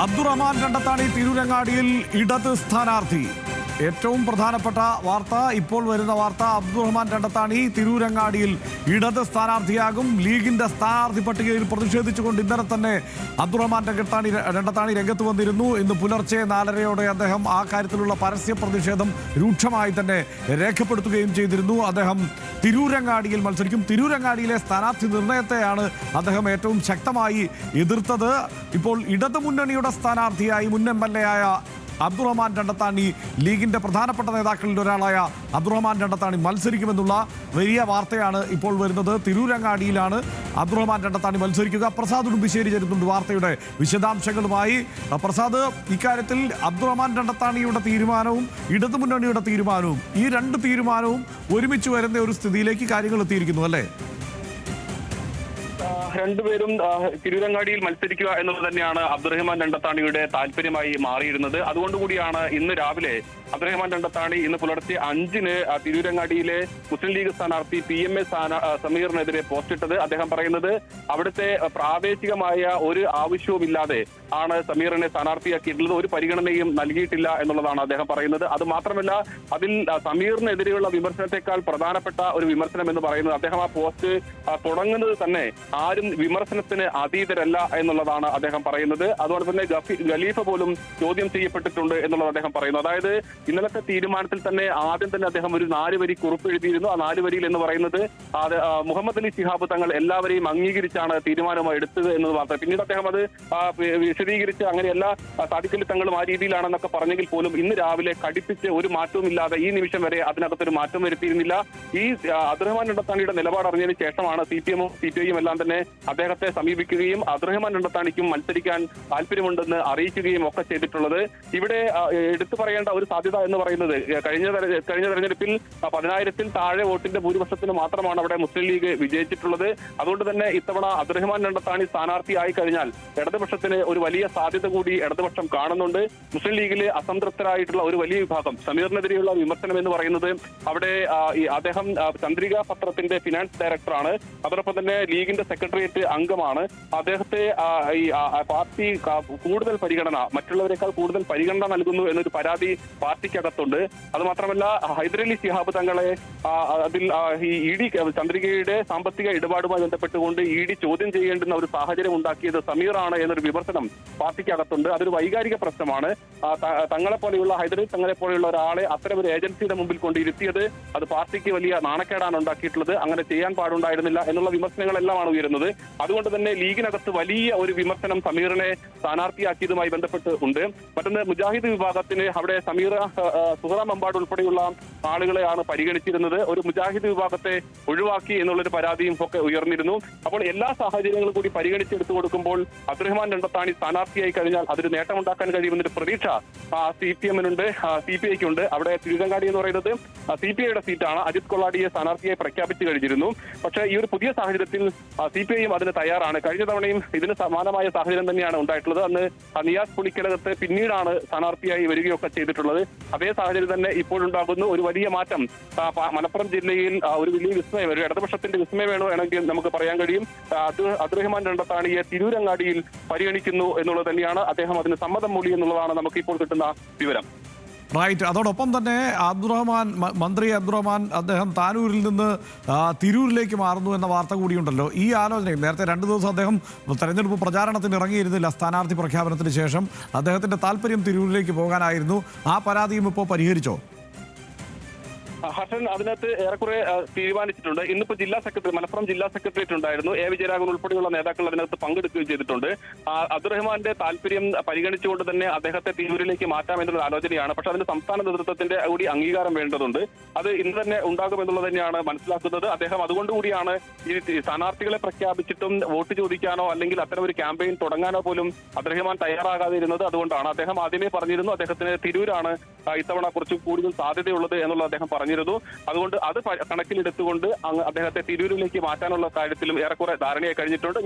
അബ്ദുറഹ്മാൻ കണ്ടത്താണി തിരൂരങ്ങാടിയിൽ ഇടത് സ്ഥാനാർത്ഥി. ഏറ്റവും പ്രധാനപ്പെട്ട വാർത്ത, ഇപ്പോൾ വരുന്ന വാർത്ത, അബ്ദുറഹ്മാൻ കണ്ടത്താണി തിരൂരങ്ങാടിയിൽ ഇടത് സ്ഥാനാർത്ഥിയാകും. ലീഗിന്റെ സ്ഥാനാർത്ഥി പട്ടികയിൽ പ്രതിഷേധിച്ചുകൊണ്ട് ഇന്നലെ തന്നെ അബ്ദുറഹ്മാൻ കണ്ടത്താണി രംഗത്ത് വന്നിരുന്നു. ഇന്ന് പുലർച്ചെ 4:30 അദ്ദേഹം ആ കാര്യത്തിലുള്ള പരസ്യ പ്രതിഷേധം രൂക്ഷമായി തന്നെ രേഖപ്പെടുത്തുകയും ചെയ്തിരുന്നു. അദ്ദേഹം തിരൂരങ്ങാടിയിൽ മത്സരിക്കും. തിരൂരങ്ങാടിയിലെ സ്ഥാനാർത്ഥി നിർണയത്തെയാണ് അദ്ദേഹം ഏറ്റവും ശക്തമായി എതിർത്തത്. ഇപ്പോൾ ഇടതുമുന്നണിയുടെ സ്ഥാനാർത്ഥിയായി മുൻ MLA ആയ അബ്ദുറഹ്മാൻ കണ്ടത്താണി, ലീഗിന്റെ പ്രധാനപ്പെട്ട നേതാക്കളിൽ ഒരാളായ അബ്ദുറഹ്മാൻ കണ്ടത്താണി മത്സരിക്കുമെന്നുള്ള വലിയ വാർത്തയാണ് ഇപ്പോൾ വരുന്നത്. തിരൂരങ്ങാടിയിലാണ് അബ്ദുറഹ്മാൻ കണ്ടത്താണി മത്സരിക്കുക. പ്രസാദ് ഉടുമ്പിശ്ശേരി ചേരുന്നുണ്ട് വാർത്തയുടെ വിശദാംശങ്ങളുമായി. പ്രസാദ്, ഇക്കാര്യത്തിൽ അബ്ദുറഹ്മാൻ കണ്ടത്താണിയുടെ തീരുമാനവും ഇടതുമുന്നണിയുടെ തീരുമാനവും, ഈ രണ്ട് തീരുമാനവും ഒരുമിച്ച് വരുന്ന ഒരു സ്ഥിതിയിലേക്ക് കാര്യങ്ങൾ എത്തിയിരിക്കുന്നു അല്ലേ? രണ്ടുപേരും തിരൂരങ്ങാടിയിൽ മത്സരിക്കുക എന്നുള്ളത് തന്നെയാണ് അബ്ദുറഹ്മാൻ കണ്ടത്താണിയുടെ താല്പര്യമായി മാറിയിരുന്നത്. അതുകൊണ്ടുകൂടിയാണ് ഇന്ന് രാവിലെ അബ്ദുറഹ്മാൻ കണ്ടത്താണി ഇന്ന് പുലർച്ചെ 5-ന് തിരൂരങ്ങാടിയിലെ മുസ്ലിം ലീഗ് സ്ഥാനാർത്ഥി PMA സമീറിനെതിരെ പോസ്റ്റിട്ടത്. അദ്ദേഹം പറയുന്നത് അവിടുത്തെ പ്രാദേശികമായ ഒരു ആവശ്യവുമില്ലാതെ ആണ് സമീറിനെ സ്ഥാനാർത്ഥിയാക്കിയിട്ടുള്ളത്, ഒരു പരിഗണനയും നൽകിയിട്ടില്ല എന്നുള്ളതാണ് അദ്ദേഹം പറയുന്നത്. അത് മാത്രമല്ല, അതിൽ സമീറിനെതിരെയുള്ള വിമർശനത്തെക്കാൾ പ്രധാനപ്പെട്ട ഒരു വിമർശനം എന്ന് പറയുന്നത്, അദ്ദേഹം ആ പോസ്റ്റ് തുടങ്ങുന്നത് തന്നെ ആരും വിമർശനത്തിന് അതീതരല്ല എന്നുള്ളതാണ് അദ്ദേഹം പറയുന്നത്. അതുകൊണ്ട് തന്നെ ഖലീഫ പോലും ചോദ്യം ചെയ്യപ്പെട്ടിട്ടുണ്ട് എന്നുള്ളത് അദ്ദേഹം പറയുന്നു. അതായത് ഇന്നലത്തെ തീരുമാനത്തിൽ തന്നെ ആദ്യം തന്നെ അദ്ദേഹം ഒരു 4 വരി കുറിപ്പ് എഴുതിയിരുന്നു. ആ 4 വരിയിൽ എന്ന് പറയുന്നത് മുഹമ്മദ് അലി ശിഹാബ് തങ്ങൾ എല്ലാവരെയും അംഗീകരിച്ചാണ് തീരുമാനമായി എടുത്തത് എന്നത് മാത്രം. പിന്നീട് അദ്ദേഹം അത് വിശദീകരിച്ച് അങ്ങനെയല്ല, സാദിഖലി തങ്ങളും ആ രീതിയിലാണെന്നൊക്കെ പറഞ്ഞെങ്കിൽ പോലും ഇന്ന് രാവിലെ കടുപ്പിച്ച് ഒരു മാറ്റവും ഇല്ലാതെ ഈ നിമിഷം വരെ അതിനകത്തൊരു മാറ്റം വരുത്തിയിരുന്നില്ല. ഈ അബ്ദുറഹ്മാൻ കണ്ടത്താണിയുടെ നിലപാട് അറിഞ്ഞതിന് ശേഷമാണ് CPM-ഉം CPI-യും എല്ലാം തന്നെ അദ്ദേഹത്തെ സമീപിക്കുകയും അബ്ദുറഹ്മാൻ കണ്ടത്താണിക്കും മത്സരിക്കാൻ താല്പര്യമുണ്ടെന്ന് അറിയിക്കുകയും ഒക്കെ ചെയ്തിട്ടുള്ളത്. ഇവിടെ എടുത്തു പറയേണ്ട ഒരു സാധ്യത എന്ന് പറയുന്നത്, കഴിഞ്ഞ തെരഞ്ഞെടുപ്പിൽ 10,000-ൽ താഴെ വോട്ടിന്റെ ഭൂരിപക്ഷത്തിന് മാത്രമാണ് അവിടെ മുസ്ലിം ലീഗ് വിജയിച്ചിട്ടുള്ളത്. അതുകൊണ്ട് തന്നെ ഇത്തവണ അബ്ദുറഹ്മാൻ കണ്ടത്താണി സ്ഥാനാർത്ഥിയായി കഴിഞ്ഞാൽ ഇടതുപക്ഷത്തിന് ഒരു വലിയ സാധ്യത കൂടി ഇടതുപക്ഷം കാണുന്നുണ്ട്. മുസ്ലിം ലീഗിലെ അസംതൃപ്തരായിട്ടുള്ള ഒരു വലിയ വിഭാഗം, സമീറിനെതിരെയുള്ള വിമർശനം എന്ന് പറയുന്നത്, അവിടെ അദ്ദേഹം ചന്ദ്രിക പത്രത്തിന്റെ ഫിനാൻസ് ഡയറക്ടറാണ്, അതോടൊപ്പം തന്നെ ലീഗിന്റെ സെക്രട്ടേറിയറ്റ് അംഗമാണ്. അദ്ദേഹത്തെ ഈ പാർട്ടി കൂടുതൽ പരിഗണന, മറ്റുള്ളവരെക്കാൾ കൂടുതൽ പരിഗണന നൽകുന്നു എന്നൊരു പരാതി പാർട്ടിക്കകത്തുണ്ട്. അത് മാത്രമല്ല, ഹൈദരലി ശിഹാബ് തങ്ങളെ അതിൽ ഈ ED ചന്ദ്രികയുടെ സാമ്പത്തിക ഇടപാടുമായി ബന്ധപ്പെട്ടുകൊണ്ട് ED ചോദ്യം ചെയ്യേണ്ടുന്ന ഒരു സാഹചര്യം ഉണ്ടാക്കിയത് സമീറാണ് എന്നൊരു വിമർശനം പാർട്ടിക്കകത്തുണ്ട്. അതൊരു വൈകാരിക പ്രശ്നമാണ്. തങ്ങളെപ്പോലെയുള്ള ഹൈദരലി തങ്ങളെ പോലെയുള്ള ഒരാളെ അത്തരം ഒരു ഏജൻസിയുടെ മുമ്പിൽ കൊണ്ടിരുത്തിയത് അത് പാർട്ടിക്ക് വലിയ നാണക്കേടാണ് ഉണ്ടാക്കിയിട്ടുള്ളത്. അങ്ങനെ ചെയ്യാൻ പാടുണ്ടായിരുന്നില്ല എന്നുള്ള വിമർശനങ്ങളെല്ലാമാണ് ഉയരുന്നത്. അതുകൊണ്ട് തന്നെ ലീഗിനകത്ത് വലിയ ഒരു വിമർശനം സമീറിനെ സ്ഥാനാർത്ഥിയാക്കിയതുമായി ബന്ധപ്പെട്ട് ഉണ്ട്. മറ്റൊന്ന്, മുജാഹിദ് വിഭാഗത്തിന് അവിടെ സമീർ, സുഹറ മമ്പാട് ഉൾപ്പെടെയുള്ള ആളുകളെയാണ് പരിഗണിച്ചിരുന്നത്. ഒരു മുജാഹിദ് വിഭാഗത്തെ ഒഴിവാക്കി എന്നുള്ളൊരു പരാതിയും ഒക്കെ ഉയർന്നിരുന്നു. അപ്പോൾ എല്ലാ സാഹചര്യങ്ങളും കൂടി പരിഗണിച്ചെടുത്തു കൊടുക്കുമ്പോൾ അബ്ദുറഹ്മാൻ കണ്ടത്താണി സ്ഥാനാർത്ഥിയായി കഴിഞ്ഞാൽ അതൊരു നേട്ടമുണ്ടാക്കാൻ കഴിയുമെന്നൊരു പ്രതീക്ഷ CPM-നുണ്ട്, CPI-ക്കുണ്ട്. അവിടെ തിരുവങ്ങാടി എന്ന് പറയുന്നത് CPI-യുടെ സീറ്റാണ്. അജിത് കൊള്ളാടിയെ സ്ഥാനാർത്ഥിയായി പ്രഖ്യാപിച്ചു കഴിഞ്ഞിരുന്നു. പക്ഷേ ഈ ഒരു പുതിയ സാഹചര്യത്തിൽ CPI-യും അതിന് തയ്യാറാണ്. കഴിഞ്ഞ തവണയും ഇതിന് സമാനമായ സാഹചര്യം തന്നെയാണ് ഉണ്ടായിട്ടുള്ളത്. അന്ന് നിയാസ് പുളിക്കലകത്ത് പിന്നീടാണ് സ്ഥാനാർത്ഥിയായി വരികയൊക്കെ ചെയ്തിട്ടുള്ളത്. അതേ സാഹചര്യം തന്നെ ഇപ്പോഴുണ്ടാകുന്നു. ഒരു വലിയ മാറ്റം മലപ്പുറം ജില്ലയിൽ ഒരു വലിയ വിസ്മയം, ഒരു ഇടതുപക്ഷത്തിന്റെ വിസ്മയം വേണമെങ്കിൽ നമുക്ക് പറയാൻ കഴിയും. അബ്ദുറഹ്മാൻ കണ്ടത്താണിയെ തിരൂരങ്ങാടിയിൽ പരിഗണിക്കുന്നു എന്നുള്ളത് തന്നെയാണ്. അദ്ദേഹം അതിന് സമ്മതം മൂളി എന്നുള്ളതാണ് നമുക്ക് ഇപ്പോൾ കിട്ടുന്ന വിവരം. റൈറ്റ്. അതോടൊപ്പം തന്നെ മന്ത്രി അബ്ദുറഹ്മാൻ അദ്ദേഹം താനൂരിൽ നിന്ന് തിരൂരിലേക്ക് മാറുന്നു എന്ന വാർത്ത കൂടിയുണ്ടല്ലോ. ഈ ആലോചനയിൽ നേരത്തെ 2 ദിവസം അദ്ദേഹം തെരഞ്ഞെടുപ്പ് പ്രചാരണത്തിന് ഇറങ്ങിയിരുന്നില്ല. സ്ഥാനാർത്ഥി പ്രഖ്യാപനത്തിന് ശേഷം അദ്ദേഹത്തിന്റെ താല്പര്യം തിരൂരിലേക്ക് പോകാനായിരുന്നു. ആ പരാതിയും ഇപ്പോൾ പരിഹരിച്ചോ? ഹസൻ അതിനകത്ത് ഏറെക്കുറെ തീരുമാനിച്ചിട്ടുണ്ട്. ഇന്നിപ്പോ മലപ്പുറം ജില്ലാ സെക്രട്ടേറിയറ്റ് ഉണ്ടായിരുന്നു. A വിജയരാഘവൻ ഉൾപ്പെടെയുള്ള നേതാക്കൾ അതിനകത്ത് പങ്കെടുക്കുകയും ചെയ്തിട്ടുണ്ട്. അബ്ദുറഹ്മാന്റെ താല്പര്യം പരിഗണിച്ചുകൊണ്ട് തന്നെ അദ്ദേഹത്തെ തിരൂരിലേക്ക് മാറ്റാം എന്നുള്ള ആലോചനയാണ്. പക്ഷെ അതിന് സംസ്ഥാന നേതൃത്വത്തിന്റെ കൂടി അംഗീകാരം വേണ്ടതുണ്ട്. അത് ഇന്ന് തന്നെ ഉണ്ടാകുമെന്നുള്ളത് തന്നെയാണ് മനസ്സിലാക്കുന്നത്. അദ്ദേഹം അതുകൊണ്ടുകൂടിയാണ് ഈ സ്ഥാനാർത്ഥികളെ പ്രഖ്യാപിച്ചിട്ടും വോട്ട് ചോദിക്കാനോ അല്ലെങ്കിൽ അത്തരം ഒരു ക്യാമ്പയിൻ തുടങ്ങാനോ പോലും അബ്ദുറഹ്മാൻ തയ്യാറാകാതെ ഇരുന്നത്. അതുകൊണ്ടാണ് അദ്ദേഹം ആദ്യമേ പറഞ്ഞിരുന്നു അദ്ദേഹത്തിന് തിരൂരാണ് ഇത്തവണ കുറച്ച് കൂടുതൽ സാധ്യതയുള്ളത് എന്നുള്ളത് അദ്ദേഹം പറഞ്ഞിരുന്നു. അതുകൊണ്ട് അത് കണക്കിലെടുത്തുകൊണ്ട് അദ്ദേഹത്തെ തിരൂരിലേക്ക് മാറ്റാനുള്ള കാര്യത്തിലും ഏറെക്കുറെ ധാരണയായി കഴിഞ്ഞിട്ടുണ്ട്.